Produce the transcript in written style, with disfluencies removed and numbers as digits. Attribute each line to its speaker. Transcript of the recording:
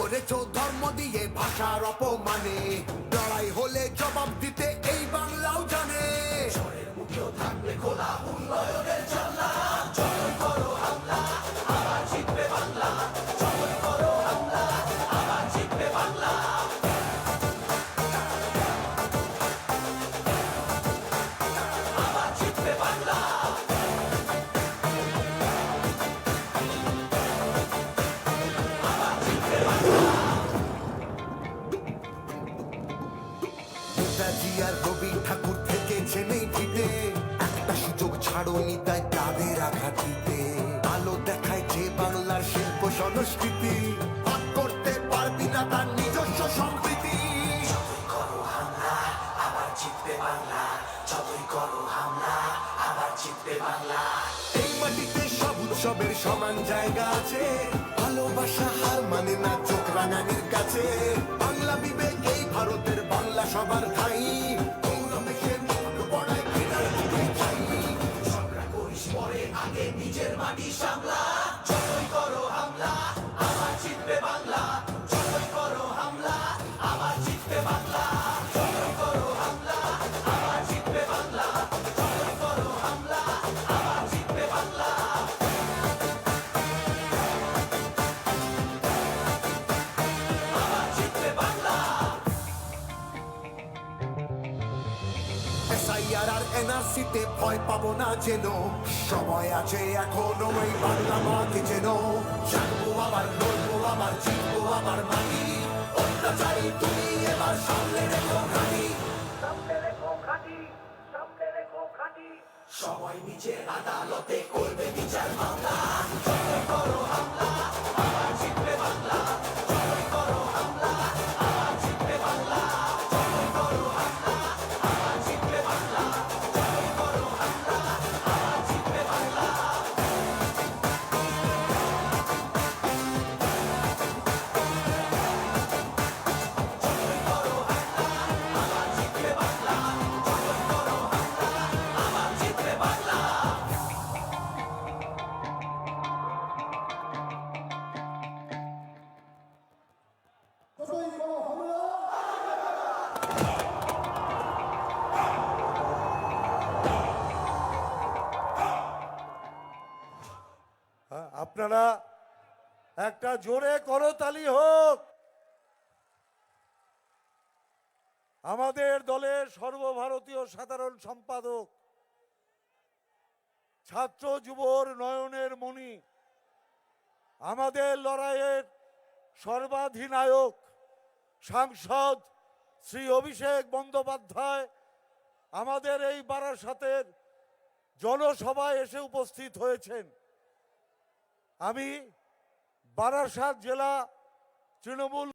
Speaker 1: করেছো ধর্ম দিয়ে ভাষার অপমানে, লড়াই হলে জবাব দিতে এই বাংলাও জানে। চরের মুখেও থাকবে খোলা উন্নয়নের জানলা, জয় করো হামলা আবার জিতবে বাংলা, জয় করো হামলা আবার জিতবে বাংলা। আবার জিতবে বাংলা। নেতাজি আর রবি ঠাকুর থেকেছেন এই ভিটে, একটা সুযোগ ছাড়োনি তাই তাদের আঘাত দিতে। আলো দেখায় যে বাংলার শিল্প সংস্কৃতি, ভাগ করতে পারবি না তার নিজস্ব সম্প্রীতি। যতই করো হামলা আবার জিতবে বাংলা, যতই করো হামলা আবার জিতবে বাংলা। এই মাটিতে সব উৎসবের সমান জায়গা আছে, ভালোবাসা হার মানে না চোখ রাঙানির কাছে। বাংলা বিবেক এই ভারতের বাংলা সবার ঠাই, গৌরবেশের মুখ পড়ায় ঘৃণার মুখে ছাই। ঝগড়া করিস পরে আগে নিজের মাটি সামলা, যতই করো হামলা আবার জিতবে বাংলা, যতই করো হামলা আবার জিতবে বাংলা, যতই করো হামলা আবার জিতবে বাংলা, যতই করো হামলা আবার জিতবে বাংলা। আবার জিতবে বাংলা। এসআইআর আর এনআরসিতে ভয় পাবো না যেন, সময় আছে এখনো এই বাংলা মাকে যেন। জানবো আবার লড়বো আবার জিতবো আবার মাটি, অত্যাচারী তুমি এবার সামনে রেখো ঘাঁটি, সামনে রেখো ঘাঁটি, সামনে রেখো ঘাঁটি। সবাই নিজের আদালতে করবে বিচার মামলা, যতই করো হামলা আবার জিতবে বাংলা, যতই করো হামলা আবার জিতবে বাংলা, যতই করো হামলা আবার জিতবে বাংলা, যতই করো হামলা আবার জিতবে বাংলা। যতই করো হামলা আবার জিতবে বাংলা, যতই করো হামলা আবার জিতবে বাংলা।
Speaker 2: আপনারা একটা জোরে করতালি হোক। আমাদের দলের সর্বভারতীয় সাধারণ সম্পাদক, ছাত্র যুবর নয়নের মণি, আমাদের লড়াইয়ের সর্বাধিনায়ক সাংসদ শ্রী অভিষেক বন্দ্যোপাধ্যায় আমাদের এই বারাসাতের জনসভায় এসে উপস্থিত হয়েছেন। আমি বারাসাত জেলা তৃণমূল